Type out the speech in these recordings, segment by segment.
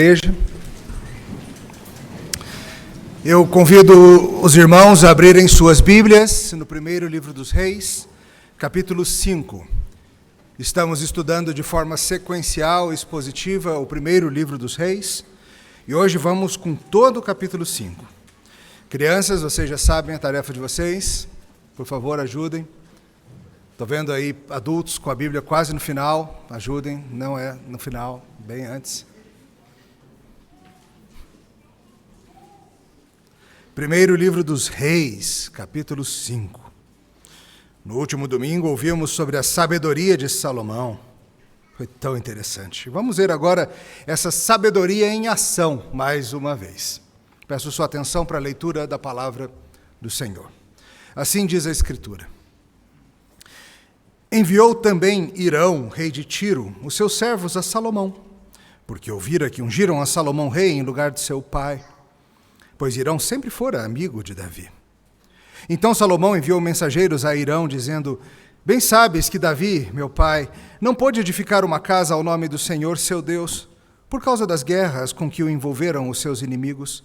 Igreja. Eu convido os irmãos a abrirem suas Bíblias no primeiro livro dos Reis, capítulo 5. Estamos estudando de forma sequencial, expositiva, o primeiro livro dos Reis, e hoje vamos com todo o capítulo 5. Crianças, vocês já sabem a tarefa de vocês, por favor, ajudem. Estou vendo aí adultos com a Bíblia quase no final, ajudem, não é no final, bem antes. Primeiro livro dos Reis, capítulo 5. No último domingo ouvimos sobre a sabedoria de Salomão. Foi tão interessante. Vamos ver agora essa sabedoria em ação, mais uma vez. Peço sua atenção para a leitura da palavra do Senhor. Assim diz a Escritura. Enviou também Hirão, rei de Tiro, os seus servos a Salomão, porque ouvira que ungiram a Salomão rei em lugar de seu pai, pois Hirão sempre fora amigo de Davi. Então Salomão enviou mensageiros a Hirão, dizendo: Bem sabes que Davi, meu pai, não pôde edificar uma casa ao nome do Senhor, seu Deus, por causa das guerras com que o envolveram os seus inimigos,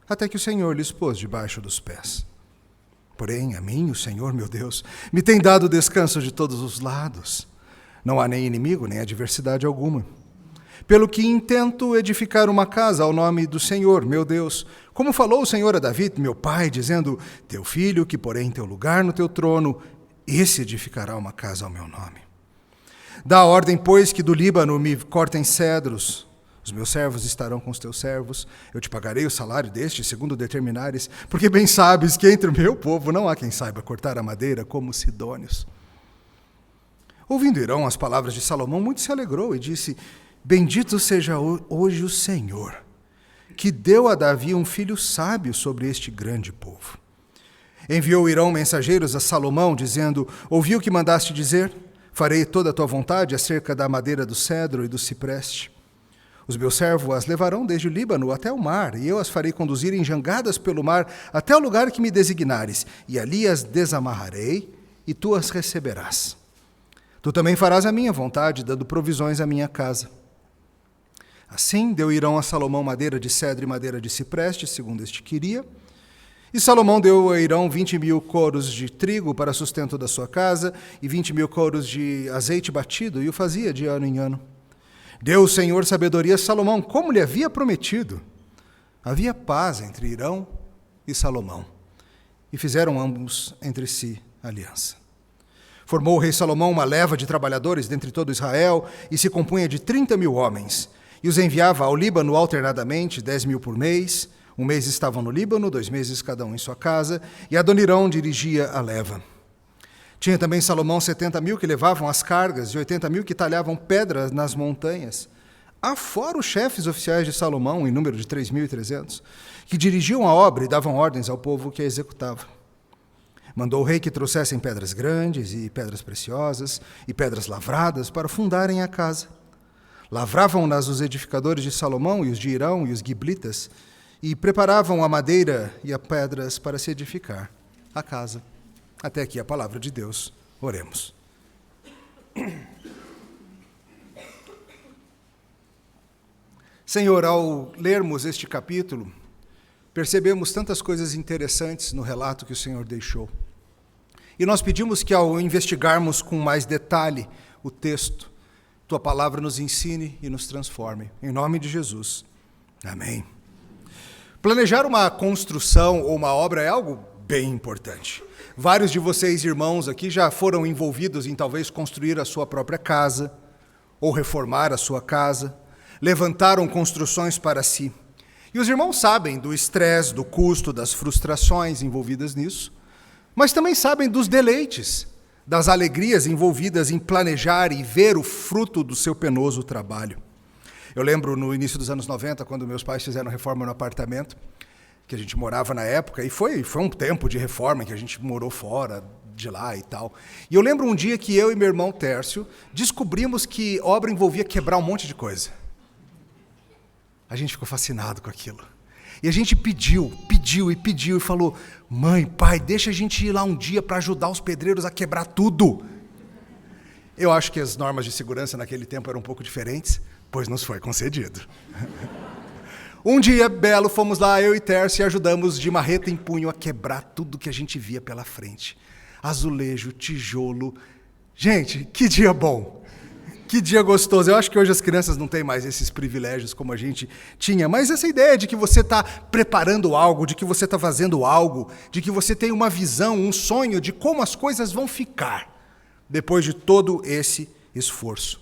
até que o Senhor lhes pôs debaixo dos pés. Porém, a mim, o Senhor, meu Deus, me tem dado descanso de todos os lados. Não há nem inimigo, nem adversidade alguma. Pelo que intento edificar uma casa ao nome do Senhor, meu Deus, como falou o Senhor a Davi, meu pai, dizendo: Teu filho, que porém teu lugar no teu trono, esse edificará uma casa ao meu nome. Dá ordem, pois, que do Líbano me cortem cedros. Os meus servos estarão com os teus servos. Eu te pagarei o salário destes, segundo determinares, porque bem sabes que entre o meu povo não há quem saiba cortar a madeira como os sidônios. Ouvindo Hirão as palavras de Salomão, muito se alegrou e disse: Bendito seja hoje o Senhor, que deu a Davi um filho sábio sobre este grande povo. Enviou Hirão mensageiros a Salomão, dizendo: Ouvi o que mandaste dizer? Farei toda a tua vontade acerca da madeira do cedro e do cipreste. Os meus servos as levarão desde o Líbano até o mar, e eu as farei conduzir em jangadas pelo mar até o lugar que me designares, e ali as desamarrarei, e tu as receberás. Tu também farás a minha vontade, dando provisões à minha casa. Assim deu Hirão a Salomão madeira de cedro e madeira de cipreste, segundo este queria. E Salomão deu a Hirão 20.000 coros de trigo para sustento da sua casa e 20.000 coros de azeite batido, e o fazia de ano em ano. Deu o Senhor sabedoria a Salomão, como lhe havia prometido. Havia paz entre Hirão e Salomão, e fizeram ambos entre si aliança. Formou o rei Salomão uma leva de trabalhadores dentre todo Israel, e se compunha de 30.000 homens, e os enviava ao Líbano alternadamente, 10.000 por mês. Um mês estavam no Líbano, 2 meses cada um em sua casa, e Adonirão dirigia a leva. Tinha também Salomão 70.000 que levavam as cargas, e 80.000 que talhavam pedras nas montanhas. Afora os chefes oficiais de Salomão, em número de 3.300, que dirigiam a obra e davam ordens ao povo que a executava. Mandou o rei que trouxessem pedras grandes e pedras preciosas e pedras lavradas para fundarem a casa. Lavravam-nas os edificadores de Salomão e os de Hirão e os giblitas, e preparavam a madeira e as pedras para se edificar a casa. Até aqui a palavra de Deus. Oremos. Senhor, ao lermos este capítulo, percebemos tantas coisas interessantes no relato que o Senhor deixou. E nós pedimos que, ao investigarmos com mais detalhe o texto, Tua palavra nos ensine e nos transforme. Em nome de Jesus. Amém. Planejar uma construção ou uma obra é algo bem importante. Vários de vocês, irmãos, aqui já foram envolvidos em talvez construir a sua própria casa ou reformar a sua casa, levantaram construções para si. E os irmãos sabem do estresse, do custo, das frustrações envolvidas nisso, mas também sabem dos deleites, das alegrias envolvidas em planejar e ver o fruto do seu penoso trabalho. Eu lembro no início dos anos 90, quando meus pais fizeram reforma no apartamento, que a gente morava na época, e foi um tempo de reforma que a gente morou fora de lá e tal. E eu lembro um dia que eu e meu irmão Tércio descobrimos que obra envolvia quebrar um monte de coisa. A gente ficou fascinado com aquilo. E a gente pediu e falou: Mãe, pai, deixa a gente ir lá um dia para ajudar os pedreiros a quebrar tudo. Eu acho que as normas de segurança naquele tempo eram um pouco diferentes, pois nos foi concedido. Um dia, belo, fomos lá, eu e Tércio, e ajudamos de marreta em punho a quebrar tudo que a gente via pela frente. Azulejo, tijolo. Gente, que dia bom! Que dia gostoso. Eu acho que hoje as crianças não têm mais esses privilégios como a gente tinha, mas essa ideia de que você está preparando algo, de que você está fazendo algo, de que você tem uma visão, um sonho de como as coisas vão ficar depois de todo esse esforço.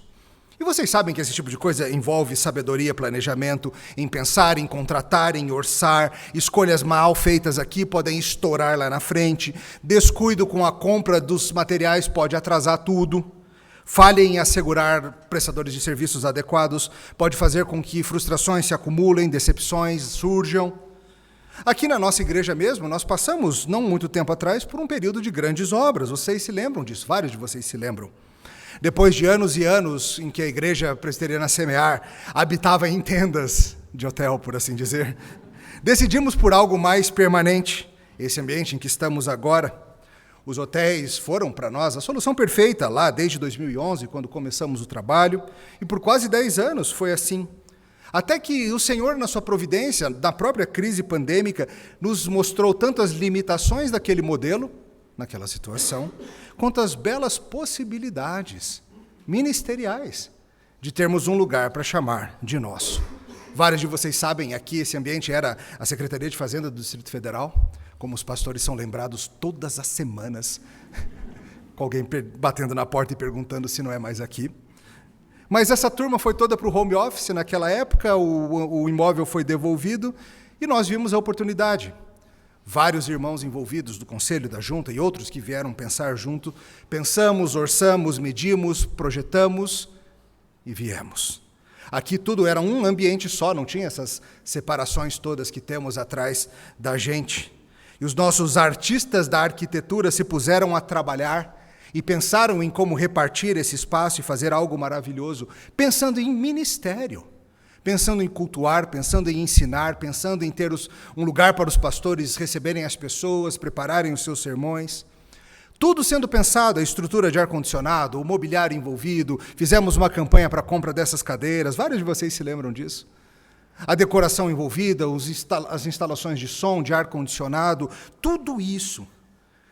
E vocês sabem que esse tipo de coisa envolve sabedoria, planejamento, em pensar, em contratar, em orçar. Escolhas mal feitas aqui podem estourar lá na frente. Descuido com a compra dos materiais pode atrasar tudo. Falha em assegurar prestadores de serviços adequados pode fazer com que frustrações se acumulem, decepções surjam. Aqui na nossa igreja mesmo, nós passamos, não muito tempo atrás, por um período de grandes obras. Vocês se lembram disso? Vários de vocês se lembram. Depois de anos e anos em que a igreja presbiteriana Semear habitava em tendas de hotel, por assim dizer, decidimos por algo mais permanente, esse ambiente em que estamos agora. Os hotéis foram para nós a solução perfeita lá desde 2011, quando começamos o trabalho, e por quase 10 anos foi assim. Até que o Senhor, na sua providência, na própria crise pandêmica, nos mostrou tanto as limitações daquele modelo, naquela situação, quanto as belas possibilidades ministeriais de termos um lugar para chamar de nosso. Vários de vocês sabem, aqui esse ambiente era a Secretaria de Fazenda do Distrito Federal, como os pastores são lembrados todas as semanas, com alguém batendo na porta e perguntando se não é mais aqui. Mas essa turma foi toda para o home office naquela época, o imóvel foi devolvido e nós vimos a oportunidade. Vários irmãos envolvidos do conselho, da junta e outros que vieram pensar junto, pensamos, orçamos, medimos, projetamos e viemos. Aqui tudo era um ambiente só, não tinha essas separações todas que temos atrás da gente. E os nossos artistas da arquitetura se puseram a trabalhar e pensaram em como repartir esse espaço e fazer algo maravilhoso, pensando em ministério. Pensando em cultuar, pensando em ensinar, pensando em ter um lugar para os pastores receberem as pessoas, prepararem os seus sermões. Tudo sendo pensado, a estrutura de ar-condicionado, o mobiliário envolvido, fizemos uma campanha para a compra dessas cadeiras, vários de vocês se lembram disso. A decoração envolvida, as instalações de som, de ar-condicionado, tudo isso,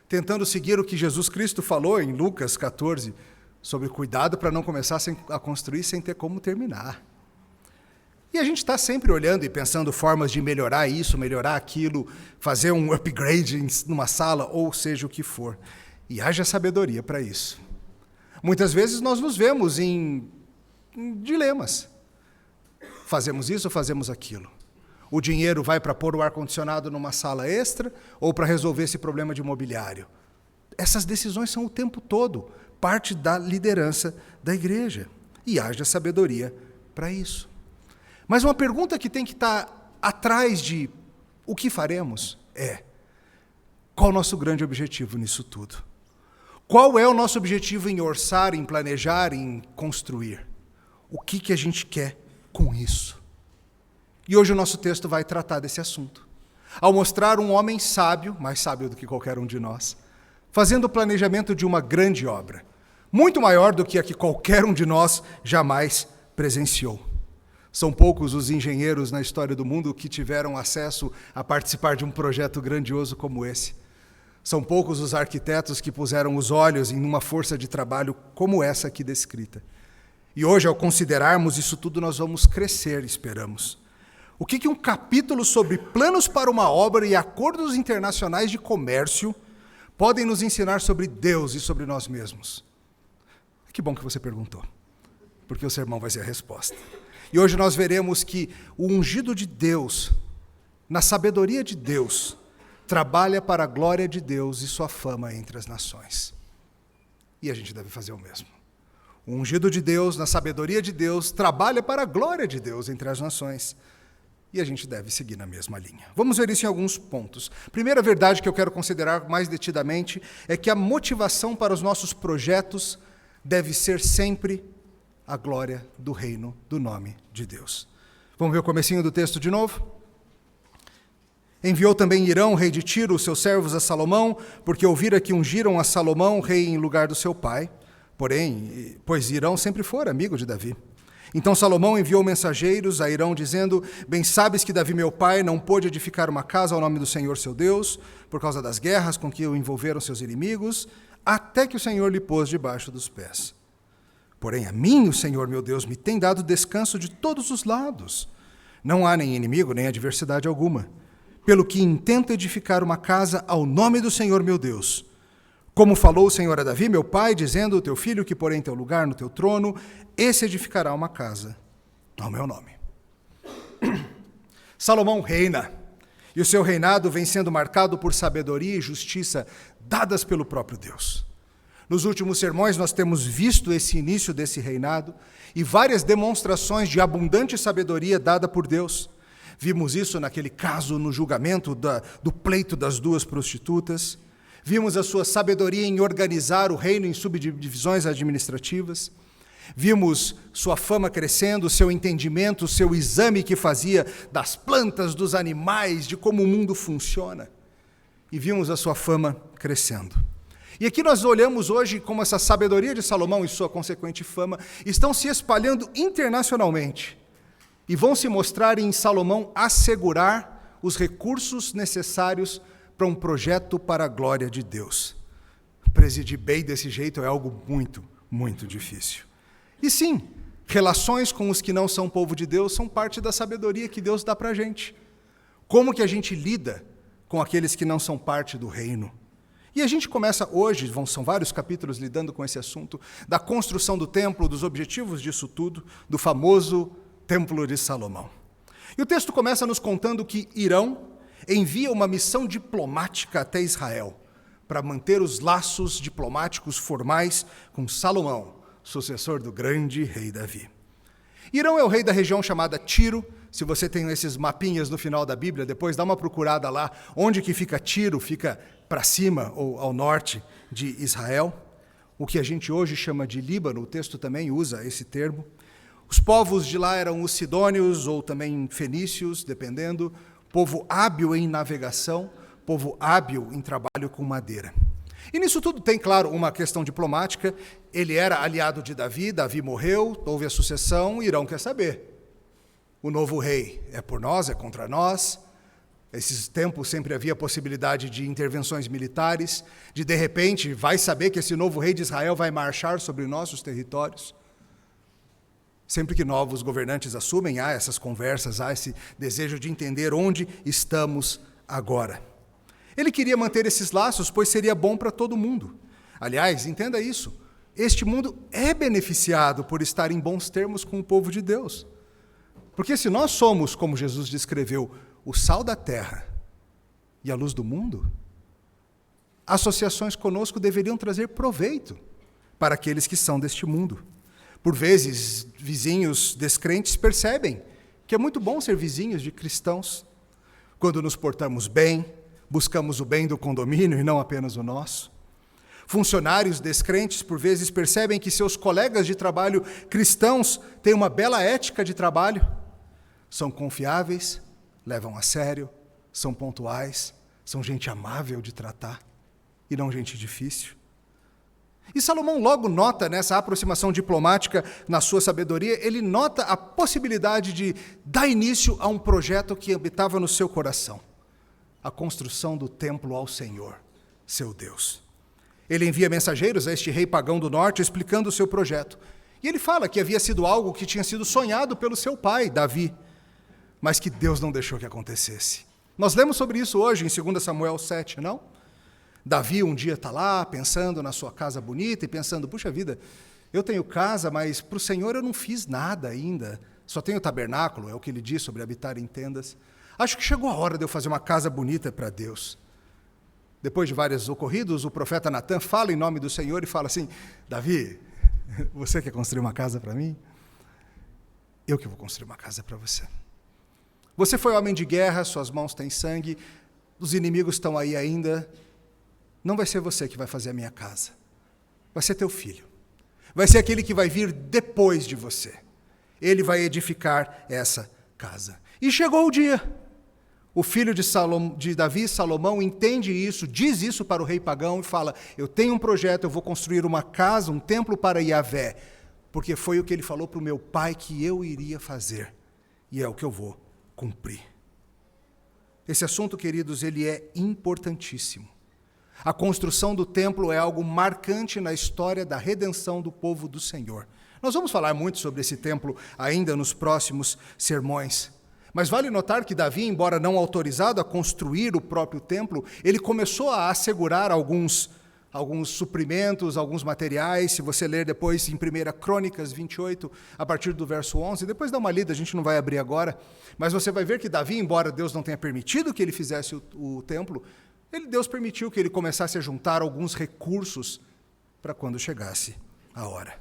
tentando seguir o que Jesus Cristo falou em Lucas 14, sobre cuidado para não começar a construir sem ter como terminar. E a gente está sempre olhando e pensando formas de melhorar isso, melhorar aquilo, fazer um upgrade numa sala, ou seja o que for. E haja sabedoria para isso. Muitas vezes nós nos vemos em dilemas. Fazemos isso ou fazemos aquilo? O dinheiro vai para pôr o ar-condicionado numa sala extra ou para resolver esse problema de mobiliário? Essas decisões são o tempo todo parte da liderança da igreja. E haja sabedoria para isso. Mas uma pergunta que tem que estar atrás de o que faremos é: qual o nosso grande objetivo nisso tudo? Qual é o nosso objetivo em orçar, em planejar, em construir? O que a gente quer com isso? E hoje o nosso texto vai tratar desse assunto. Ao mostrar um homem sábio, mais sábio do que qualquer um de nós, fazendo o planejamento de uma grande obra, muito maior do que a que qualquer um de nós jamais presenciou. São poucos os engenheiros na história do mundo que tiveram acesso a participar de um projeto grandioso como esse. São poucos os arquitetos que puseram os olhos em uma força de trabalho como essa aqui descrita. E hoje, ao considerarmos isso tudo, nós vamos crescer, esperamos. O que um capítulo sobre planos para uma obra e acordos internacionais de comércio podem nos ensinar sobre Deus e sobre nós mesmos? Que bom que você perguntou, porque o sermão vai ser a resposta. E hoje nós veremos que o ungido de Deus, na sabedoria de Deus, trabalha para a glória de Deus e sua fama entre as nações. E a gente deve fazer o mesmo. O ungido de Deus, na sabedoria de Deus, trabalha para a glória de Deus entre as nações. E a gente deve seguir na mesma linha. Vamos ver isso em alguns pontos. Primeira verdade que eu quero considerar mais detidamente é que a motivação para os nossos projetos deve ser sempre a glória do reino do nome de Deus. Vamos ver o comecinho do texto de novo? Enviou também Hirão, rei de Tiro, os seus servos a Salomão, porque ouvira que ungiram a Salomão, rei em lugar do seu pai. Pois Hirão sempre fora amigo de Davi. Então Salomão enviou mensageiros a Hirão, dizendo: bem sabes que Davi, meu pai, não pôde edificar uma casa ao nome do Senhor, seu Deus, por causa das guerras com que o envolveram seus inimigos, até que o Senhor lhe pôs debaixo dos pés. Porém, a mim, o Senhor, meu Deus, me tem dado descanso de todos os lados. Não há nem inimigo, nem adversidade alguma. Pelo que intento edificar uma casa ao nome do Senhor, meu Deus. Como falou o Senhor a Davi, meu pai, dizendo: o teu filho que porém teu lugar no teu trono, esse edificará uma casa ao meu nome. Salomão reina, e o seu reinado vem sendo marcado por sabedoria e justiça dadas pelo próprio Deus. Nos últimos sermões nós temos visto esse início desse reinado e várias demonstrações de abundante sabedoria dada por Deus. Vimos isso naquele caso no julgamento do pleito das duas prostitutas. Vimos a sua sabedoria em organizar o reino em subdivisões administrativas. Vimos sua fama crescendo, seu entendimento, seu exame que fazia das plantas, dos animais, de como o mundo funciona. E vimos a sua fama crescendo. E aqui nós olhamos hoje como essa sabedoria de Salomão e sua consequente fama estão se espalhando internacionalmente e vão se mostrar em Salomão assegurar os recursos necessários para um projeto para a glória de Deus. Presidir bem desse jeito é algo muito, muito difícil. E sim, relações com os que não são povo de Deus são parte da sabedoria que Deus dá para a gente. Como que a gente lida com aqueles que não são parte do reino? E a gente começa hoje, são vários capítulos lidando com esse assunto, da construção do templo, dos objetivos disso tudo, do famoso Templo de Salomão. E o texto começa nos contando que Hirão envia uma missão diplomática até Israel, para manter os laços diplomáticos formais com Salomão, sucessor do grande rei Davi. Hirão é o rei da região chamada Tiro. Se você tem esses mapinhas no final da Bíblia, depois dá uma procurada lá, onde que fica Tiro, fica para cima ou ao norte de Israel. O que a gente hoje chama de Líbano, o texto também usa esse termo. Os povos de lá eram os sidônios ou também fenícios, dependendo, povo hábil em navegação, povo hábil em trabalho com madeira. E nisso tudo tem, claro, uma questão diplomática. Ele era aliado de Davi, Davi morreu, houve a sucessão, Hirão quer saber. O novo rei é por nós, é contra nós. Esses tempos sempre havia a possibilidade de intervenções militares, de repente, vai saber que esse novo rei de Israel vai marchar sobre nossos territórios. Sempre que novos governantes assumem, há essas conversas, há esse desejo de entender onde estamos agora. Ele queria manter esses laços, pois seria bom para todo mundo. Aliás, entenda isso, este mundo é beneficiado por estar em bons termos com o povo de Deus. Porque se nós somos, como Jesus descreveu, o sal da terra e a luz do mundo, associações conosco deveriam trazer proveito para aqueles que são deste mundo. Por vezes, vizinhos descrentes percebem que é muito bom ser vizinhos de cristãos, quando nos portamos bem, buscamos o bem do condomínio e não apenas o nosso. Funcionários descrentes, por vezes, percebem que seus colegas de trabalho cristãos têm uma bela ética de trabalho, são confiáveis, levam a sério, são pontuais, são gente amável de tratar e não gente difícil. E Salomão logo nota nessa aproximação diplomática, na sua sabedoria, ele nota a possibilidade de dar início a um projeto que habitava no seu coração, a construção do templo ao Senhor, seu Deus. Ele envia mensageiros a este rei pagão do norte, explicando o seu projeto. E ele fala que havia sido algo que tinha sido sonhado pelo seu pai, Davi, mas que Deus não deixou que acontecesse. Nós lemos sobre isso hoje em 2 Samuel 7, não? Davi um dia está lá, pensando na sua casa bonita e pensando, puxa vida, eu tenho casa, mas para o Senhor eu não fiz nada ainda. Só tenho tabernáculo, é o que ele diz sobre habitar em tendas. Acho que chegou a hora de eu fazer uma casa bonita para Deus. Depois de vários ocorridos, o profeta Natã fala em nome do Senhor e fala assim, Davi, você quer construir uma casa para mim? Eu que vou construir uma casa para você. Você foi homem de guerra, suas mãos têm sangue, os inimigos estão aí ainda. Não vai ser você que vai fazer a minha casa. Vai ser teu filho. Vai ser aquele que vai vir depois de você. Ele vai edificar essa casa. E chegou o dia. O filho de Davi, Salomão, entende isso, diz isso para o rei pagão e fala, eu tenho um projeto, eu vou construir uma casa, um templo para Yahvé, porque foi o que ele falou para o meu pai que eu iria fazer, e é o que eu vou cumprir. Esse assunto, queridos, ele é importantíssimo. A construção do templo é algo marcante na história da redenção do povo do Senhor. Nós vamos falar muito sobre esse templo ainda nos próximos sermões. Mas vale notar que Davi, embora não autorizado a construir o próprio templo, ele começou a assegurar alguns suprimentos, alguns materiais. Se você ler depois em 1 Crônicas 28, a partir do verso 11, depois dá uma lida, a gente não vai abrir agora, mas você vai ver que Davi, embora Deus não tenha permitido que ele fizesse o templo, Deus permitiu que ele começasse a juntar alguns recursos para quando chegasse a hora.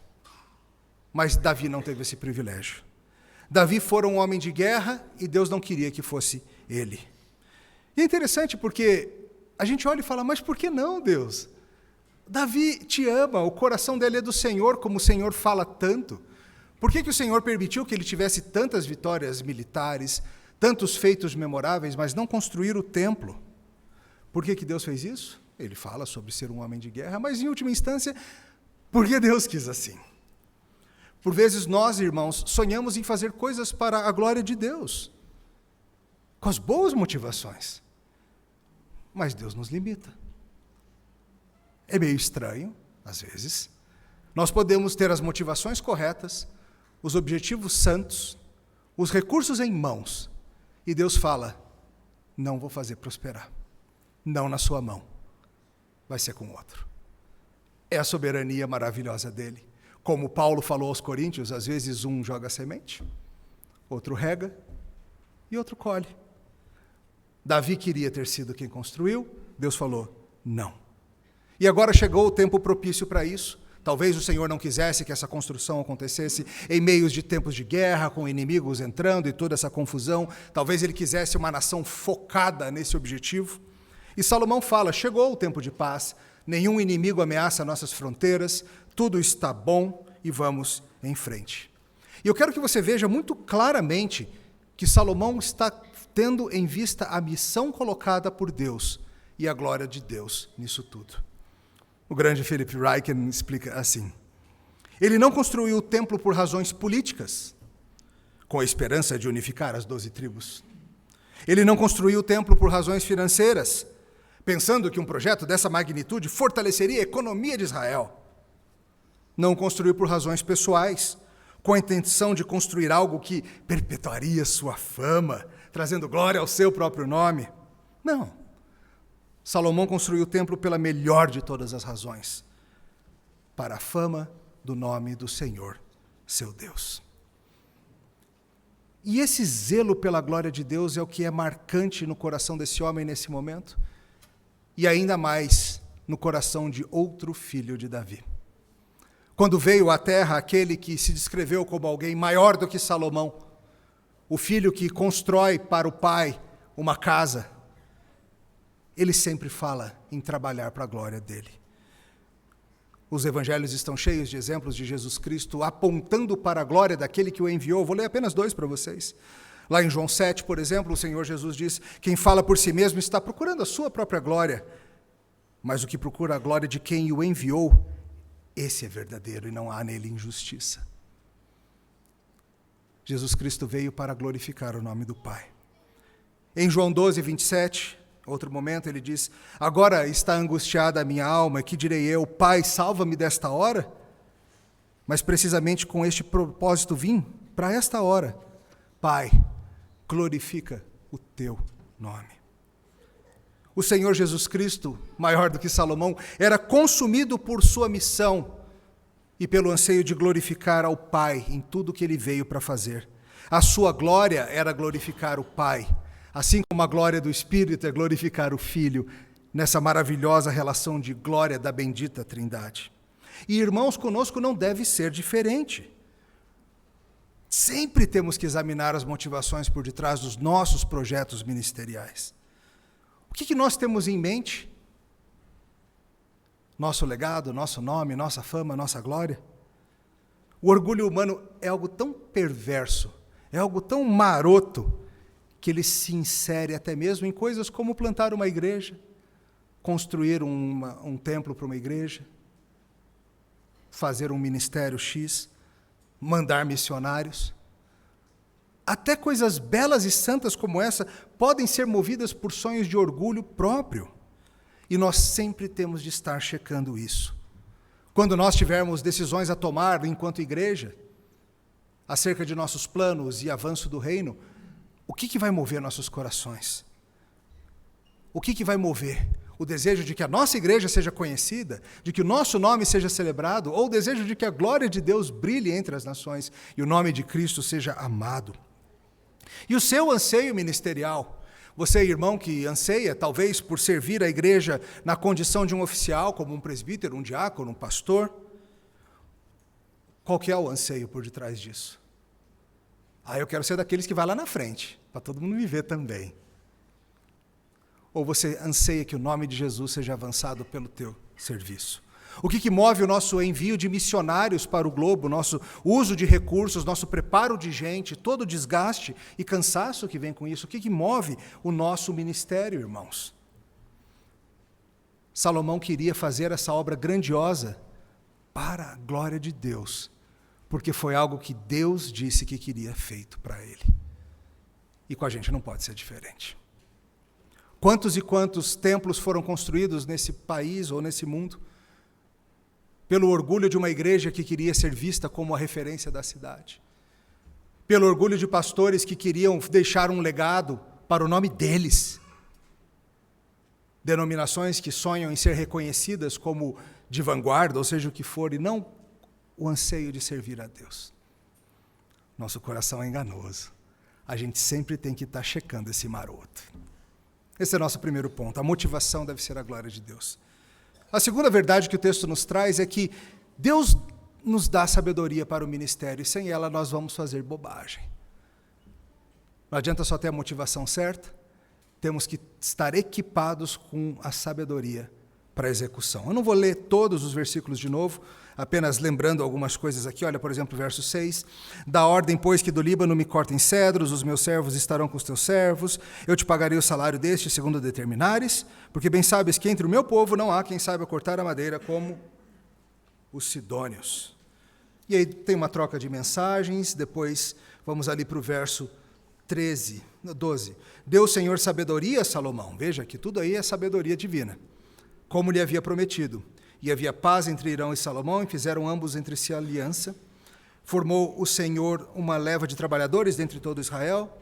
Mas Davi não teve esse privilégio. Davi fora um homem de guerra e Deus não queria que fosse ele. E é interessante porque a gente olha e fala, mas por que não, Deus? Davi te ama, o coração dele é do Senhor, como o Senhor fala tanto. Por que o Senhor permitiu que ele tivesse tantas vitórias militares, tantos feitos memoráveis, mas não construir o templo? Por que Deus fez isso? Ele fala sobre ser um homem de guerra, mas em última instância, por que Deus quis assim? Por vezes nós, irmãos, sonhamos em fazer coisas para a glória de Deus, com as boas motivações, mas Deus nos limita. É meio estranho, às vezes. Nós podemos ter as motivações corretas, os objetivos santos, os recursos em mãos, e Deus fala, não vou fazer prosperar. Não na sua mão, vai ser com outro. É a soberania maravilhosa dele. Como Paulo falou aos Coríntios, às vezes um joga semente, outro rega e outro colhe. Davi queria ter sido quem construiu, Deus falou, não. E agora chegou o tempo propício para isso. Talvez o Senhor não quisesse que essa construção acontecesse em meios de tempos de guerra, com inimigos entrando e toda essa confusão. Talvez ele quisesse uma nação focada nesse objetivo. E Salomão fala, chegou o tempo de paz, nenhum inimigo ameaça nossas fronteiras, tudo está bom e vamos em frente. E eu quero que você veja muito claramente que Salomão está tendo em vista a missão colocada por Deus e a glória de Deus nisso tudo. O grande Philip Ryken explica assim, ele não construiu o templo por razões políticas, com a esperança de unificar as 12 tribos. Ele não construiu o templo por razões financeiras, pensando que um projeto dessa magnitude fortaleceria a economia de Israel. Não construiu por razões pessoais, com a intenção de construir algo que perpetuaria sua fama, trazendo glória ao seu próprio nome. Não. Salomão construiu o templo pela melhor de todas as razões, para a fama do nome do Senhor, seu Deus. E esse zelo pela glória de Deus é o que é marcante no coração desse homem nesse momento, e ainda mais no coração de outro filho de Davi. Quando veio à terra aquele que se descreveu como alguém maior do que Salomão, o filho que constrói para o pai uma casa, ele sempre fala em trabalhar para a glória dele. Os evangelhos estão cheios de exemplos de Jesus Cristo apontando para a glória daquele que o enviou. Vou ler apenas 2 para vocês. Lá em João 7, por exemplo, o Senhor Jesus diz, quem fala por si mesmo está procurando a sua própria glória, mas o que procura a glória de quem o enviou, esse é verdadeiro e não há nele injustiça. Jesus Cristo veio para glorificar o nome do Pai. Em João 12, 27, outro momento, ele diz, agora está angustiada a minha alma, que direi eu, Pai, salva-me desta hora? Mas precisamente com este propósito vim, para esta hora. Pai, glorifica o teu nome. O Senhor Jesus Cristo, maior do que Salomão, era consumido por sua missão e pelo anseio de glorificar ao Pai em tudo que ele veio para fazer. A sua glória era glorificar o Pai, assim como a glória do Espírito é glorificar o Filho, nessa maravilhosa relação de glória da bendita Trindade. E irmãos, conosco não deve ser diferente. Sempre temos que examinar as motivações por detrás dos nossos projetos ministeriais. O que nós temos em mente? Nosso legado, nosso nome, nossa fama, nossa glória? O orgulho humano é algo tão perverso, é algo tão maroto, que ele se insere até mesmo em coisas como plantar uma igreja, construir um templo para uma igreja, fazer um ministério X, mandar missionários. Até coisas belas e santas como essa podem ser movidas por sonhos de orgulho próprio. E nós sempre temos de estar checando isso. Quando nós tivermos decisões a tomar enquanto igreja, acerca de nossos planos e avanço do reino, o que vai mover nossos corações? O que vai mover? O desejo de que a nossa igreja seja conhecida, de que o nosso nome seja celebrado, ou o desejo de que a glória de Deus brilhe entre as nações e o nome de Cristo seja amado? E o seu anseio ministerial, você, irmão, que anseia, talvez, por servir a igreja na condição de um oficial, como um presbítero, um diácono, um pastor, qual que é o anseio por detrás disso? Eu quero ser daqueles que vai lá na frente, para todo mundo me ver também. Ou você anseia que o nome de Jesus seja avançado pelo teu serviço? O que move o nosso envio de missionários para o globo, nosso uso de recursos, nosso preparo de gente, todo o desgaste e cansaço que vem com isso? O que move o nosso ministério, irmãos? Salomão queria fazer essa obra grandiosa para a glória de Deus, porque foi algo que Deus disse que queria feito para ele. E com a gente não pode ser diferente. Quantos e quantos templos foram construídos nesse país ou nesse mundo pelo orgulho de uma igreja que queria ser vista como a referência da cidade, pelo orgulho de pastores que queriam deixar um legado para o nome deles, denominações que sonham em ser reconhecidas como de vanguarda, ou seja o que for, e não o anseio de servir a Deus. Nosso coração é enganoso. A gente sempre tem que estar checando esse maroto. Esse é o nosso primeiro ponto. A motivação deve ser a glória de Deus. A segunda verdade que o texto nos traz é que Deus nos dá sabedoria para o ministério, e sem ela nós vamos fazer bobagem. Não adianta só ter a motivação certa, temos que estar equipados com a sabedoria para a execução. Eu não vou ler todos os versículos de novo, apenas lembrando algumas coisas aqui. Olha, por exemplo, verso 6. Dá ordem, pois, que do Líbano me cortem cedros, os meus servos estarão com os teus servos, eu te pagarei o salário deste segundo determinares, porque bem sabes que entre o meu povo não há quem saiba cortar a madeira como os sidônios. E aí tem uma troca de mensagens, depois vamos ali para o verso 12. Deu o Senhor sabedoria a Salomão. Veja que tudo aí é sabedoria divina, como lhe havia prometido. E havia paz entre Irão e Salomão, e fizeram ambos entre si aliança. Formou o Senhor uma leva de trabalhadores dentre todo Israel,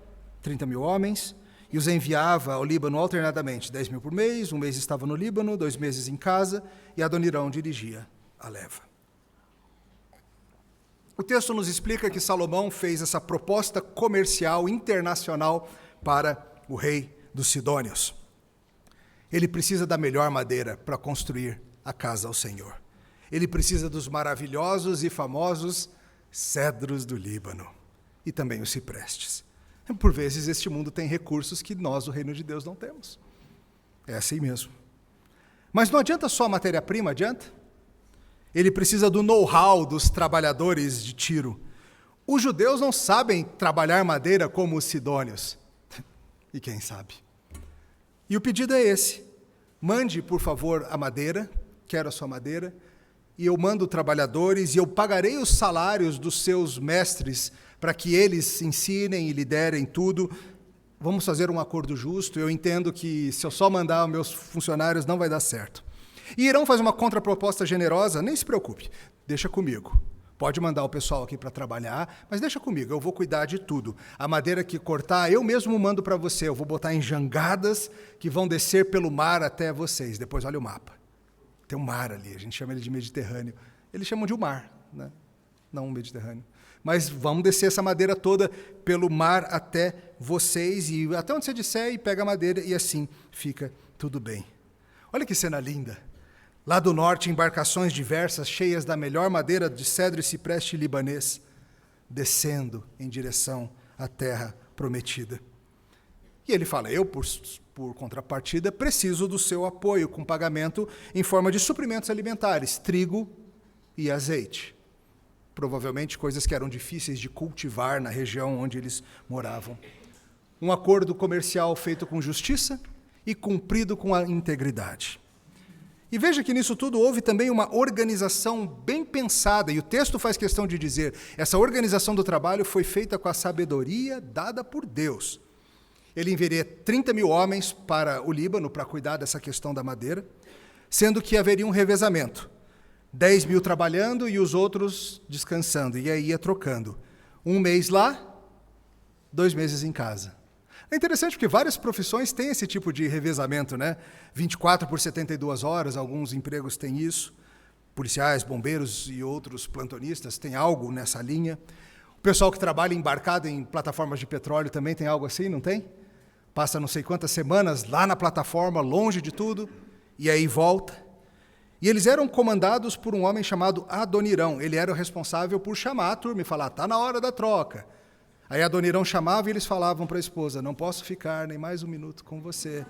30.000 homens, e os enviava ao Líbano alternadamente, 10.000 por mês, um mês estava no Líbano, 2 meses em casa, e Adonirão dirigia a leva. O texto nos explica que Salomão fez essa proposta comercial internacional para o rei dos Sidônios. Ele precisa da melhor madeira para construir a casa ao Senhor. Ele precisa dos maravilhosos e famosos cedros do Líbano e também os ciprestes. Por vezes este mundo tem recursos que nós, o reino de Deus, não temos. É assim mesmo. Mas não adianta só a matéria-prima, adianta? Ele precisa do know-how dos trabalhadores de Tiro. Os judeus não sabem trabalhar madeira como os sidônios. E quem sabe? E o pedido é esse. Mande, por favor, a madeira, quero a sua madeira, e eu mando trabalhadores, e eu pagarei os salários dos seus mestres, para que eles ensinem e liderem tudo. Vamos fazer um acordo justo. Eu entendo que se eu só mandar os meus funcionários não vai dar certo. E Irão faz uma contraproposta generosa, nem se preocupe, deixa comigo. Pode mandar o pessoal aqui para trabalhar, mas deixa comigo, eu vou cuidar de tudo. A madeira que cortar, eu mesmo mando para você. Eu vou botar em jangadas que vão descer pelo mar até vocês. Depois olha o mapa. Tem um mar ali, a gente chama ele de Mediterrâneo. Eles chamam de um mar, né? Não um Mediterrâneo. Mas vamos descer essa madeira toda pelo mar até vocês, e até onde você disser, e pega a madeira, e assim fica tudo bem. Olha que cena linda. Lá do norte, embarcações diversas, cheias da melhor madeira de cedro e cipreste libanês, descendo em direção à terra prometida. E ele fala, eu, por contrapartida, preciso do seu apoio com pagamento em forma de suprimentos alimentares, trigo e azeite. Provavelmente coisas que eram difíceis de cultivar na região onde eles moravam. Um acordo comercial feito com justiça e cumprido com a integridade. E veja que nisso tudo houve também uma organização bem pensada, e o texto faz questão de dizer, essa organização do trabalho foi feita com a sabedoria dada por Deus. Ele enviaria 30 mil homens para o Líbano para cuidar dessa questão da madeira, sendo que haveria um revezamento. 10 mil trabalhando e os outros descansando, e aí ia trocando. 1 mês lá, 2 meses em casa. É interessante porque várias profissões têm esse tipo de revezamento, né? 24 por 72 horas, alguns empregos têm isso. Policiais, bombeiros e outros plantonistas têm algo nessa linha. O pessoal que trabalha embarcado em plataformas de petróleo também tem algo assim, não tem? Passa não sei quantas semanas lá na plataforma, longe de tudo, e aí volta. E eles eram comandados por um homem chamado Adonirão. Ele era o responsável por chamar a turma e falar, está na hora da troca. Aí Adonirão chamava e eles falavam para a esposa, não posso ficar nem mais 1 minuto com você.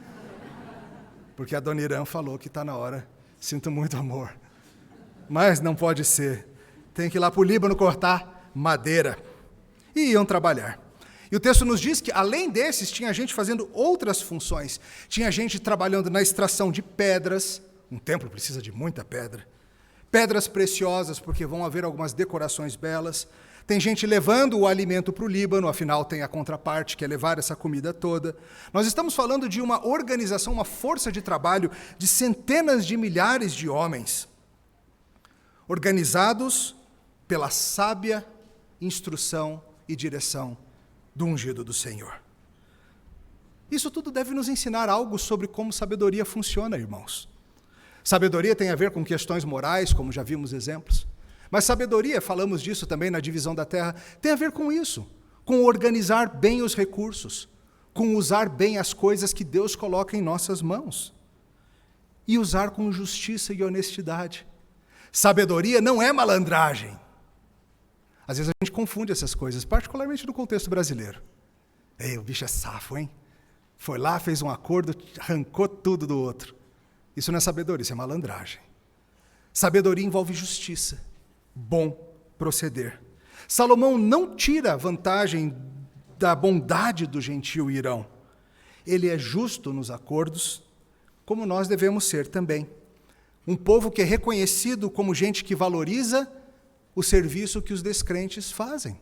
Porque Adonirão falou que está na hora, sinto muito amor. Mas não pode ser, tem que ir lá para o Líbano cortar madeira. E iam trabalhar. E o texto nos diz que, além desses, tinha gente fazendo outras funções. Tinha gente trabalhando na extração de pedras, um templo precisa de muita pedra. Pedras preciosas, porque vão haver algumas decorações belas. Tem gente levando o alimento para o Líbano, afinal tem a contraparte, que é levar essa comida toda. Nós estamos falando de uma organização, uma força de trabalho de centenas de milhares de homens, organizados pela sábia instrução e direção do ungido do Senhor. Isso tudo deve nos ensinar algo sobre como sabedoria funciona, irmãos. Sabedoria tem a ver com questões morais, como já vimos exemplos. Mas sabedoria, falamos disso também na divisão da terra, tem a ver com isso, com organizar bem os recursos, com usar bem as coisas que Deus coloca em nossas mãos. E usar com justiça e honestidade. Sabedoria não é malandragem. Às vezes a gente confunde essas coisas, particularmente no contexto brasileiro. Ei, o bicho é safo, hein? Foi lá, fez um acordo, arrancou tudo do outro. Isso não é sabedoria, isso é malandragem. Sabedoria envolve justiça, bom proceder. Salomão não tira vantagem da bondade do gentio Irão. Ele é justo nos acordos, como nós devemos ser também. Um povo que é reconhecido como gente que valoriza o serviço que os descrentes fazem.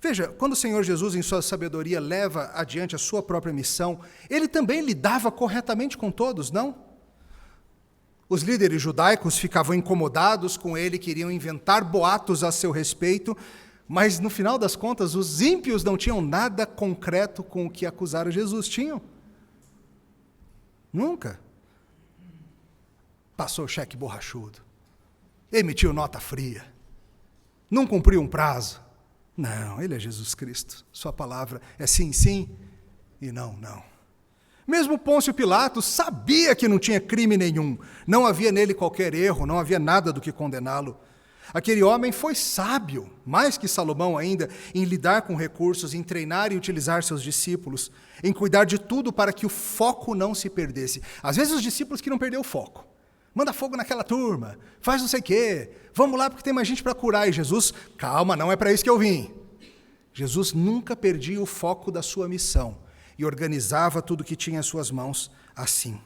Veja, quando o Senhor Jesus, em sua sabedoria, leva adiante a sua própria missão, ele também lidava corretamente com todos, não? Os líderes judaicos ficavam incomodados com ele, queriam inventar boatos a seu respeito, mas, no final das contas, os ímpios não tinham nada concreto com o que acusaram Jesus. Tinham? Nunca. Passou cheque borrachudo. Emitiu nota fria. Não cumpriu um prazo. Não, ele é Jesus Cristo. Sua palavra é sim, sim e não, não. Mesmo Pôncio Pilatos sabia que não tinha crime nenhum. Não havia nele qualquer erro, não havia nada do que condená-lo. Aquele homem foi sábio, mais que Salomão ainda, em lidar com recursos, em treinar e utilizar seus discípulos, em cuidar de tudo para que o foco não se perdesse. Às vezes os discípulos queriam perder o foco. Manda fogo naquela turma, faz não sei o quê, vamos lá porque tem mais gente para curar. E Jesus, calma, não é para isso que eu vim. Jesus nunca perdia o foco da sua missão e organizava tudo que tinha em suas mãos assim.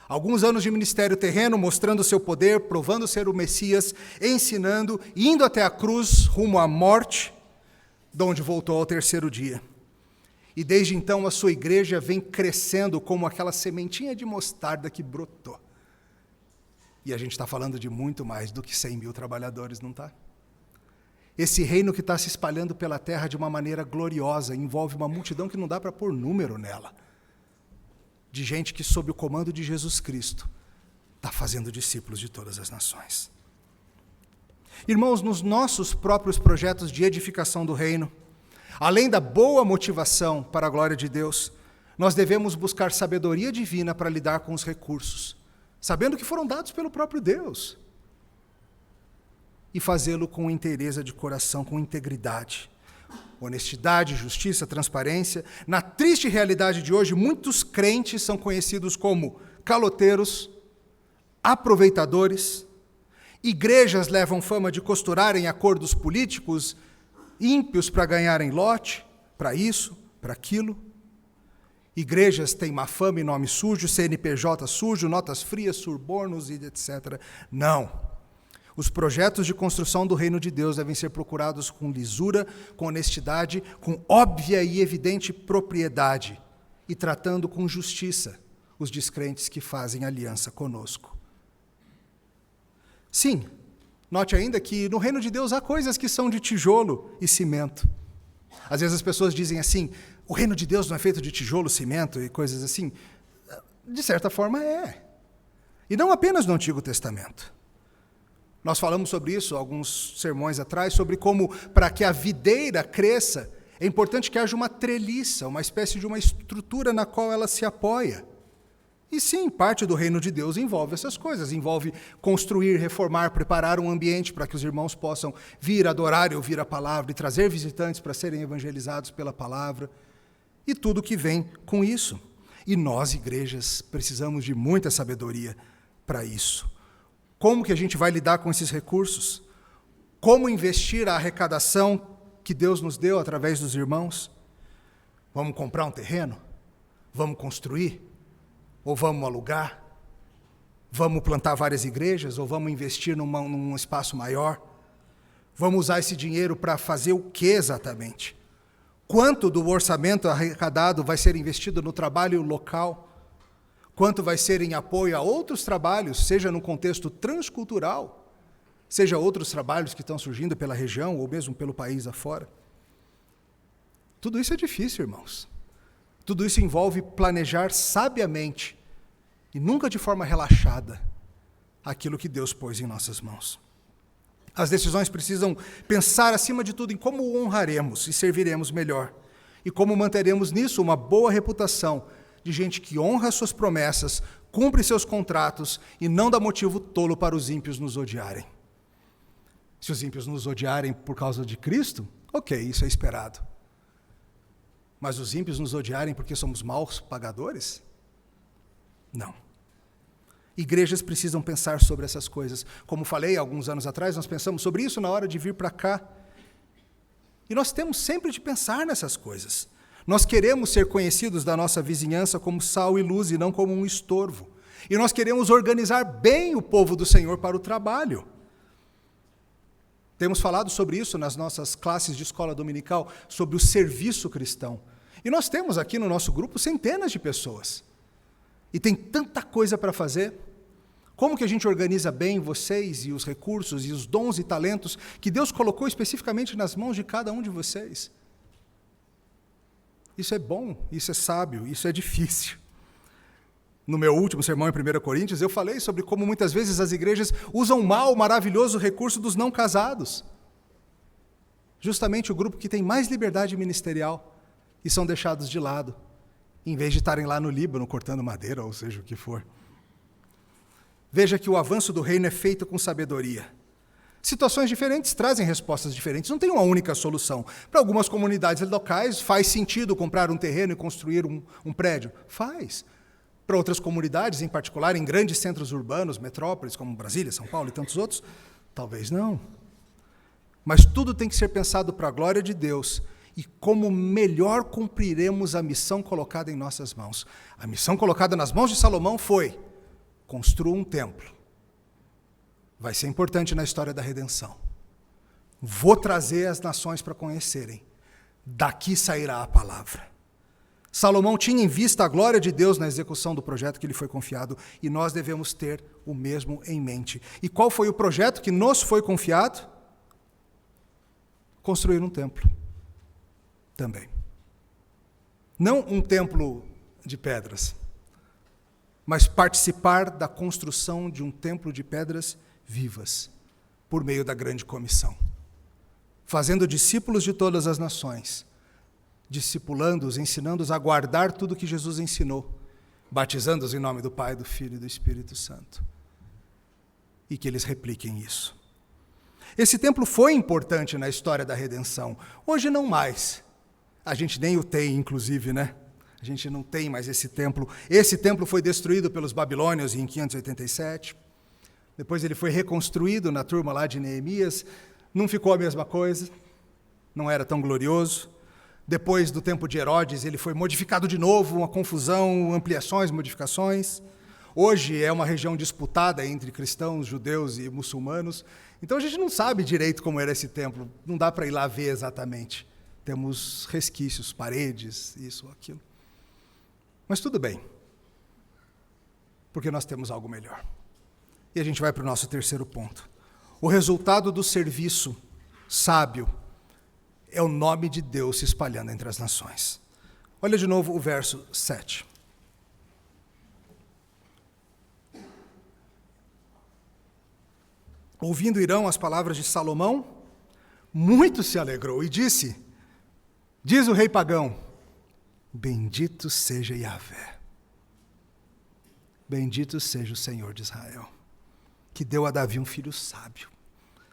Alguns anos de ministério terreno, mostrando seu poder, provando ser o Messias, ensinando, indo até a cruz, rumo à morte, de onde voltou ao 3º dia. E desde então a sua igreja vem crescendo como aquela sementinha de mostarda que brotou. E a gente está falando de muito mais do que 100 mil trabalhadores, não está? Esse reino que está se espalhando pela terra de uma maneira gloriosa, envolve uma multidão que não dá para pôr número nela. De gente que, sob o comando de Jesus Cristo, está fazendo discípulos de todas as nações. Irmãos, nos nossos próprios projetos de edificação do reino, além da boa motivação para a glória de Deus, nós devemos buscar sabedoria divina para lidar com os recursos, sabendo que foram dados pelo próprio Deus, e fazê-lo com inteireza de coração, com integridade, honestidade, justiça, transparência. Na triste realidade de hoje, muitos crentes são conhecidos como caloteiros, aproveitadores, igrejas levam fama de costurarem acordos políticos ímpios para ganharem lote, para isso, para aquilo. Igrejas têm má fama e nome sujo, CNPJ sujo, notas frias, subornos e etc. Não. Os projetos de construção do reino de Deus devem ser procurados com lisura, com honestidade, com óbvia e evidente propriedade, e tratando com justiça os descrentes que fazem aliança conosco. Sim, note ainda que no reino de Deus há coisas que são de tijolo e cimento. Às vezes as pessoas dizem assim, o reino de Deus não é feito de tijolo, cimento e coisas assim. De certa forma é. E não apenas no Antigo Testamento. Nós falamos sobre isso alguns sermões atrás, sobre como, para que a videira cresça, é importante que haja uma treliça, uma espécie de uma estrutura na qual ela se apoia. E sim, parte do reino de Deus envolve essas coisas, envolve construir, reformar, preparar um ambiente para que os irmãos possam vir adorar e ouvir a palavra, e trazer visitantes para serem evangelizados pela palavra, e tudo que vem com isso. E nós, igrejas, precisamos de muita sabedoria para isso. Como que a gente vai lidar com esses recursos? Como investir a arrecadação que Deus nos deu através dos irmãos? Vamos comprar um terreno? Vamos construir? Ou vamos alugar? Vamos plantar várias igrejas? Ou vamos investir num espaço maior? Vamos usar esse dinheiro para fazer o que exatamente? Quanto do orçamento arrecadado vai ser investido no trabalho local? Quanto vai ser em apoio a outros trabalhos, seja no contexto transcultural, seja outros trabalhos que estão surgindo pela região ou mesmo pelo país afora? Tudo isso é difícil, irmãos. Tudo isso envolve planejar sabiamente e nunca de forma relaxada aquilo que Deus pôs em nossas mãos. As decisões precisam pensar, acima de tudo, em como o honraremos e serviremos melhor, e como manteremos nisso uma boa reputação de gente que honra suas promessas, cumpre seus contratos e não dá motivo tolo para os ímpios nos odiarem. Se os ímpios nos odiarem por causa de Cristo, ok, isso é esperado. Mas os ímpios nos odiarem porque somos maus pagadores? Não. Igrejas precisam pensar sobre essas coisas. Como falei alguns anos atrás, nós pensamos sobre isso na hora de vir para cá. E nós temos sempre de pensar nessas coisas. Nós queremos ser conhecidos da nossa vizinhança como sal e luz e não como um estorvo. E nós queremos organizar bem o povo do Senhor para o trabalho. Temos falado sobre isso nas nossas classes de escola dominical, sobre o serviço cristão. E nós temos aqui no nosso grupo centenas de pessoas. E tem tanta coisa para fazer. Como que a gente organiza bem vocês e os recursos e os dons e talentos que Deus colocou especificamente nas mãos de cada um de vocês? Isso é bom, isso é sábio, isso é difícil. No meu último sermão em 1 Coríntios, eu falei sobre como muitas vezes as igrejas usam mal o maravilhoso recurso dos não casados. Justamente o grupo que tem mais liberdade ministerial e são deixados de lado, em vez de estarem lá no Líbano cortando madeira, ou seja o que for. Veja que o avanço do reino é feito com sabedoria. Situações diferentes trazem respostas diferentes. Não tem uma única solução. Para algumas comunidades locais, faz sentido comprar um terreno e construir um prédio. Faz. Para outras comunidades, em particular em grandes centros urbanos, metrópoles como Brasília, São Paulo e tantos outros, talvez não. Mas tudo tem que ser pensado para a glória de Deus e como melhor cumpriremos a missão colocada em nossas mãos. A missão colocada nas mãos de Salomão foi: construa um templo. Vai ser importante na história da redenção. Vou trazer as nações para conhecerem. Daqui sairá a palavra. Salomão tinha em vista a glória de Deus na execução do projeto que lhe foi confiado, e nós devemos ter o mesmo em mente. E qual foi o projeto que nos foi confiado? Construir um templo. Também. Não um templo de pedras, mas participar da construção de um templo de pedras vivas, por meio da grande comissão, fazendo discípulos de todas as nações, discipulando-os, ensinando-os a guardar tudo que Jesus ensinou, batizando-os em nome do Pai, do Filho e do Espírito Santo, e que eles repliquem isso. Esse templo foi importante na história da redenção, hoje não mais. A gente nem o tem, inclusive, né? A gente não tem mais esse templo. Esse templo foi destruído pelos babilônios em 587. Depois ele foi reconstruído na turma lá de Neemias. Não ficou a mesma coisa. Não era tão glorioso. Depois do tempo de Herodes, ele foi modificado de novo, uma confusão, ampliações, modificações. Hoje é uma região disputada entre cristãos, judeus e muçulmanos. Então a gente não sabe direito como era esse templo, não dá para ir lá ver exatamente. Temos resquícios, paredes, isso, aquilo. Mas tudo bem, porque nós temos algo melhor. E a gente vai para o nosso terceiro ponto. O resultado do serviço sábio é o nome de Deus se espalhando entre as nações. Olha de novo o verso 7. Ouvindo Irão as palavras de Salomão, muito se alegrou e disse, diz o rei pagão, bendito seja Yahvé, bendito seja o Senhor de Israel, que deu a Davi um filho sábio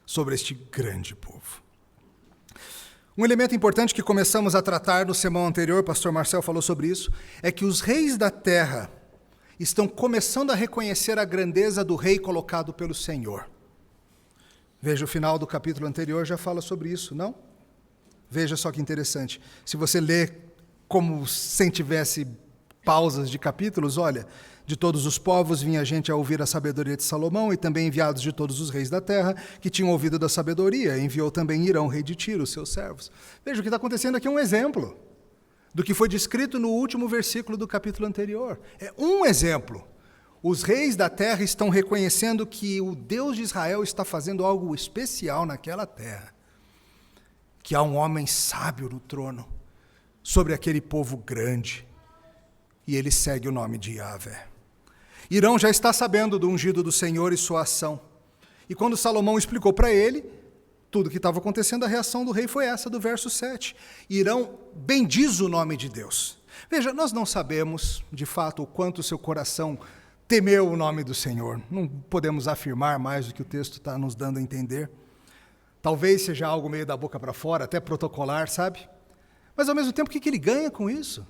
sobre este grande povo. Um elemento importante que começamos a tratar no sermão anterior, o pastor Marcel falou sobre isso, é que os reis da terra estão começando a reconhecer a grandeza do rei colocado pelo Senhor. Veja, o final do capítulo anterior já fala sobre isso, não? Veja só que interessante. Se você lê como sem tivesse pausas de capítulos, olha, de todos os povos vinha gente a ouvir a sabedoria de Salomão, e também enviados de todos os reis da terra, que tinham ouvido da sabedoria. Enviou também Irão, rei de Tiro, seus servos. Veja, o que está acontecendo aqui é um exemplo do que foi descrito no último versículo do capítulo anterior. É um exemplo. Os reis da terra estão reconhecendo que o Deus de Israel está fazendo algo especial naquela terra. Que há um homem sábio no trono, sobre aquele povo grande. E ele segue o nome de Yahvé. Irão já está sabendo do ungido do Senhor e sua ação. E quando Salomão explicou para ele tudo o que estava acontecendo, a reação do rei foi essa, do verso 7. Irão bendiz o nome de Deus. Veja, nós não sabemos, de fato, o quanto o seu coração temeu o nome do Senhor. Não podemos afirmar mais do que o texto está nos dando a entender. Talvez seja algo meio da boca para fora, até protocolar, sabe? Mas, ao mesmo tempo, o que ele ganha com isso?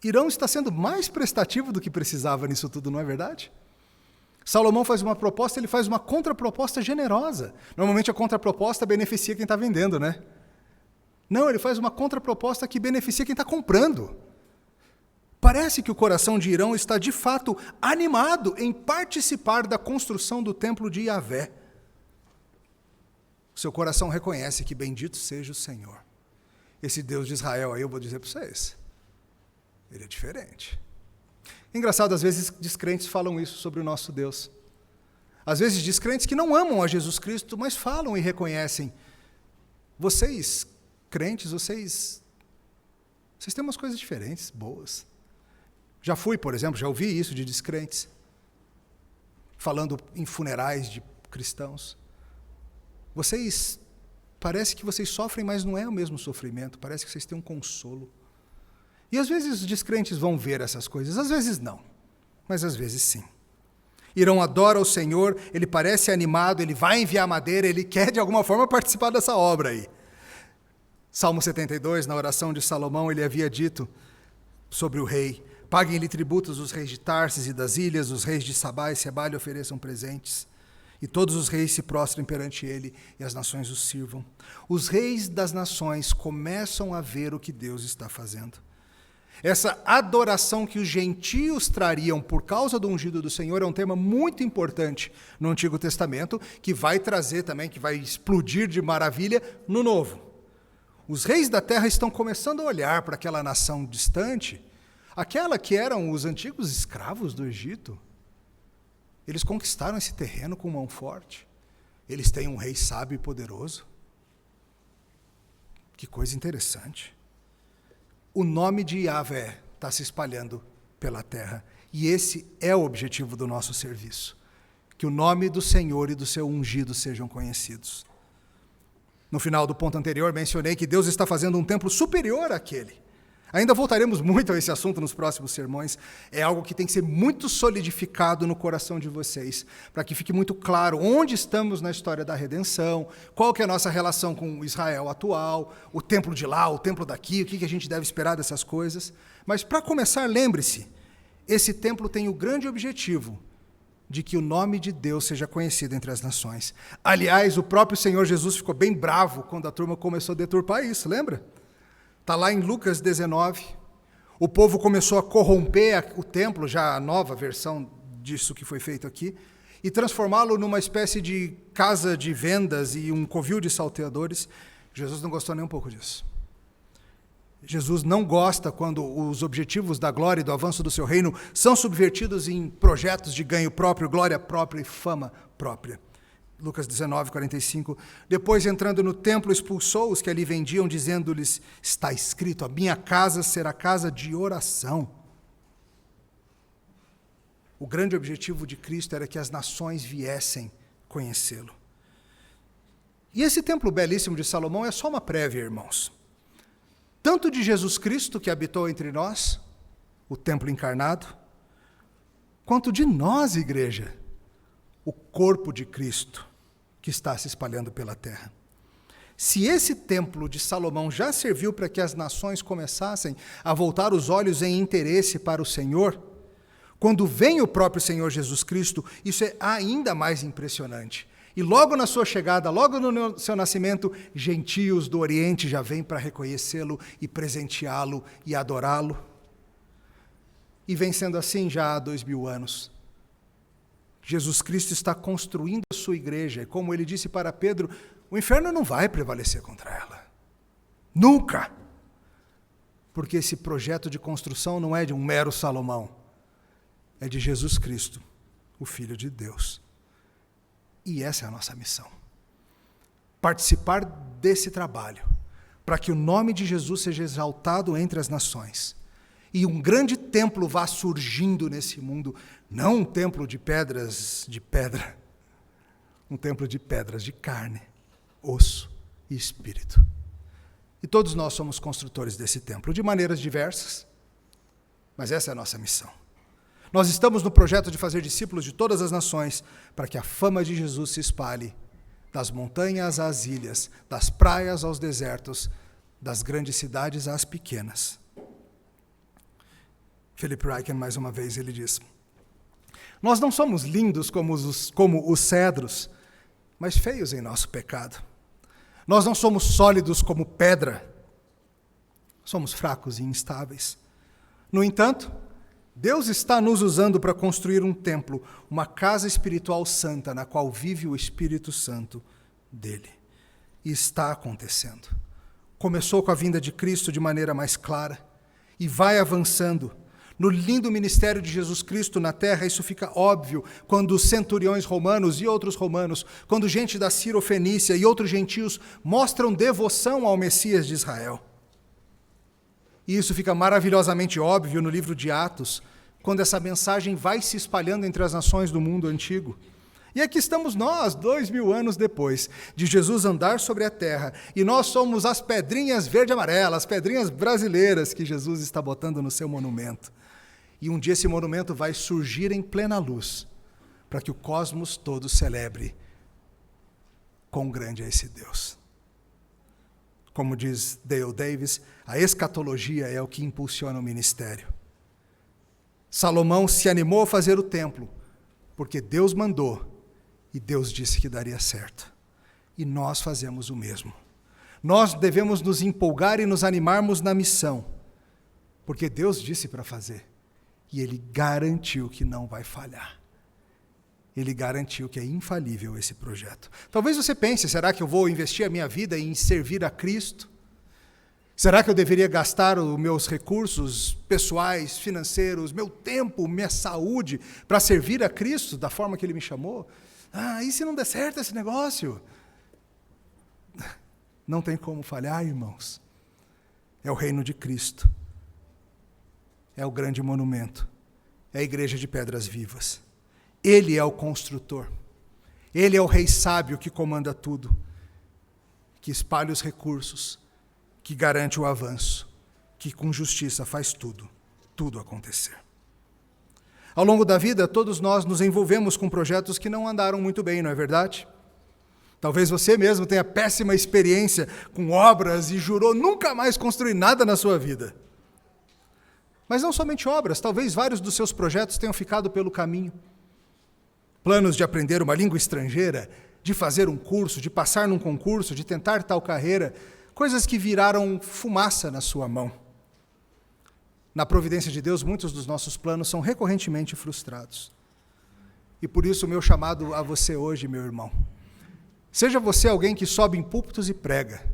Irão está sendo mais prestativo do que precisava nisso tudo, não é verdade? Salomão faz uma proposta, ele faz uma contraproposta generosa. Normalmente a contraproposta beneficia quem está vendendo, né? Não, ele faz uma contraproposta que beneficia quem está comprando. Parece que o coração de Irão está, de fato, animado em participar da construção do templo de Yahvé. Seu coração reconhece que bendito seja o Senhor. Esse Deus de Israel aí, eu vou dizer para vocês, ele é diferente. Engraçado, às vezes descrentes falam isso sobre o nosso Deus. Às vezes descrentes que não amam a Jesus Cristo, mas falam e reconhecem. Vocês, crentes, vocês têm umas coisas diferentes, boas. Já fui, por exemplo, já ouvi isso de descrentes, falando em funerais de cristãos. Parece que vocês sofrem, mas não é o mesmo sofrimento, parece que vocês têm um consolo. E às vezes os descrentes vão ver essas coisas, às vezes não, mas às vezes sim. Irão adora o Senhor, ele parece animado, ele vai enviar madeira, ele quer de alguma forma participar dessa obra aí. Salmo 72, na oração de Salomão, ele havia dito sobre o rei: paguem-lhe tributos os reis de Tarsis e das ilhas, os reis de Sabá e Sebá lhe ofereçam presentes. E todos os reis se prostrem perante ele, e as nações o sirvam. Os reis das nações começam a ver o que Deus está fazendo. Essa adoração que os gentios trariam por causa do ungido do Senhor é um tema muito importante no Antigo Testamento, que vai trazer também, que vai explodir de maravilha no Novo. Os reis da terra estão começando a olhar para aquela nação distante, aquela que eram os antigos escravos do Egito. Eles conquistaram esse terreno com mão forte. Eles têm um rei sábio e poderoso. Que coisa interessante. O nome de Yahvé está se espalhando pela terra. E esse é o objetivo do nosso serviço. Que o nome do Senhor e do seu ungido sejam conhecidos. No final do ponto anterior, mencionei que Deus está fazendo um templo superior àquele. Ainda voltaremos muito a esse assunto nos próximos sermões. É algo que tem que ser muito solidificado no coração de vocês, para que fique muito claro onde estamos na história da redenção, qual que é a nossa relação com Israel atual, o templo de lá, o templo daqui, o que a gente deve esperar dessas coisas. Mas, para começar, lembre-se, esse templo tem o grande objetivo de que o nome de Deus seja conhecido entre as nações. Aliás, o próprio Senhor Jesus ficou bem bravo quando a turma começou a deturpar isso, lembra? Está lá em Lucas 19. O povo começou a corromper o templo, já a nova versão disso que foi feito aqui, e transformá-lo numa espécie de casa de vendas e um covil de salteadores. Jesus não gostou nem um pouco disso. Jesus não gosta quando os objetivos da glória e do avanço do seu reino são subvertidos em projetos de ganho próprio, glória própria e fama própria. Lucas 19, 45. Depois, entrando no templo, expulsou os que ali vendiam, dizendo-lhes: está escrito, a minha casa será casa de oração. O grande objetivo de Cristo era que as nações viessem conhecê-lo. E esse templo belíssimo de Salomão é só uma prévia, irmãos. Tanto de Jesus Cristo, que habitou entre nós, o templo encarnado, quanto de nós, igreja, o corpo de Cristo, que está se espalhando pela terra. Se esse templo de Salomão já serviu para que as nações começassem a voltar os olhos em interesse para o Senhor, quando vem o próprio Senhor Jesus Cristo, isso é ainda mais impressionante. E logo na sua chegada, logo no seu nascimento, gentios do Oriente já vêm para reconhecê-lo e presenteá-lo e adorá-lo. E vem sendo assim já há 2000 anos. Jesus Cristo está construindo a sua igreja, e como ele disse para Pedro, o inferno não vai prevalecer contra ela. Nunca! Porque esse projeto de construção não é de um mero Salomão, é de Jesus Cristo, o Filho de Deus. E essa é a nossa missão. Participar desse trabalho, para que o nome de Jesus seja exaltado entre as nações. E um grande templo vá surgindo nesse mundo, não um templo de pedras de pedra, um templo de pedras de carne, osso e espírito. E todos nós somos construtores desse templo, de maneiras diversas, mas essa é a nossa missão. Nós estamos no projeto de fazer discípulos de todas as nações, para que a fama de Jesus se espalhe das montanhas às ilhas, das praias aos desertos, das grandes cidades às pequenas. Philip Ryken, mais uma vez, ele diz: nós não somos lindos como os cedros, mas feios em nosso pecado. Nós não somos sólidos como pedra, somos fracos e instáveis. No entanto, Deus está nos usando para construir um templo, uma casa espiritual santa, na qual vive o Espírito Santo dele. E está acontecendo. Começou com a vinda de Cristo de maneira mais clara, e vai avançando. No lindo ministério de Jesus Cristo na terra, isso fica óbvio quando os centuriões romanos e outros romanos, quando gente da Cirofenícia e outros gentios mostram devoção ao Messias de Israel. E isso fica maravilhosamente óbvio no livro de Atos, quando essa mensagem vai se espalhando entre as nações do mundo antigo. E aqui estamos nós, 2000 anos depois, de Jesus andar sobre a terra, e nós somos as pedrinhas verde e amarelas, as pedrinhas brasileiras que Jesus está botando no seu monumento. E um dia esse monumento vai surgir em plena luz, para que o cosmos todo celebre quão grande é esse Deus. Como diz Dale Davis, a escatologia é o que impulsiona o ministério. Salomão se animou a fazer o templo, porque Deus mandou, e Deus disse que daria certo. E nós fazemos o mesmo. Nós devemos nos empolgar e nos animarmos na missão, porque Deus disse para fazer, e Ele garantiu que não vai falhar. Ele garantiu que é infalível esse projeto. Talvez você pense, será que eu vou investir a minha vida em servir a Cristo? Será que eu deveria gastar os meus recursos pessoais, financeiros, meu tempo, minha saúde, para servir a Cristo da forma que Ele me chamou? E se não der certo esse negócio? Não tem como falhar, irmãos. É o reino de Cristo. É o grande monumento. É a igreja de pedras vivas. Ele é o construtor. Ele é o rei sábio que comanda tudo, que espalha os recursos, que garante o avanço, que com justiça faz tudo acontecer. Ao longo da vida, todos nós nos envolvemos com projetos que não andaram muito bem, não é verdade? Talvez você mesmo tenha péssima experiência com obras e jurou nunca mais construir nada na sua vida. Mas não somente obras, talvez vários dos seus projetos tenham ficado pelo caminho. planos de aprender uma língua estrangeira, de fazer um curso, de passar num concurso, de tentar tal carreira, coisas que viraram fumaça na sua mão. Na providência de Deus, muitos dos nossos planos são recorrentemente frustrados. E por isso o meu chamado a você hoje, meu irmão. Seja você alguém que sobe em púlpitos e prega.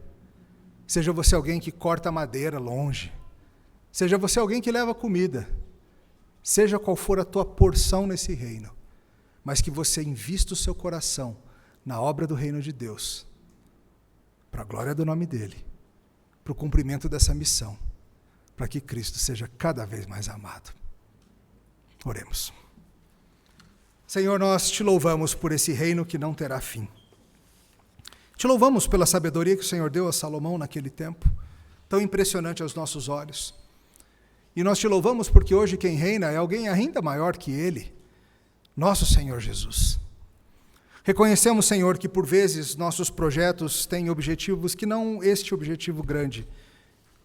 Seja você alguém que corta madeira longe. Seja você alguém que leva comida. Seja qual for a tua porção nesse reino. Mas que você invista o seu coração na obra do reino de Deus. Para a glória do nome dele. Para o cumprimento dessa missão. Para que Cristo seja cada vez mais amado. Oremos. Senhor, nós te louvamos por esse reino que não terá fim. Te louvamos pela sabedoria que o Senhor deu a Salomão naquele tempo, tão impressionante aos nossos olhos. E nós te louvamos porque hoje quem reina é alguém ainda maior que ele, nosso Senhor Jesus. Reconhecemos, Senhor, que por vezes nossos projetos têm objetivos que não este objetivo grande,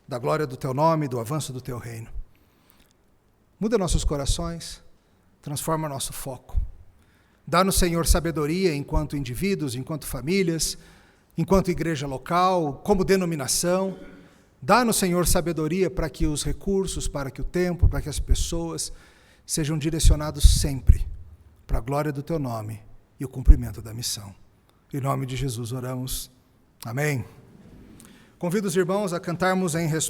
da glória do teu nome, do avanço do teu reino. Muda nossos corações, transforma nosso foco. Dá-nos, Senhor, sabedoria enquanto indivíduos, enquanto famílias, enquanto igreja local, como denominação. Dá-nos, Senhor, sabedoria para que os recursos, para que o tempo, para que as pessoas sejam direcionados sempre para a glória do teu nome e o cumprimento da missão. Em nome de Jesus oramos. Amém. Convido os irmãos a cantarmos em resposta.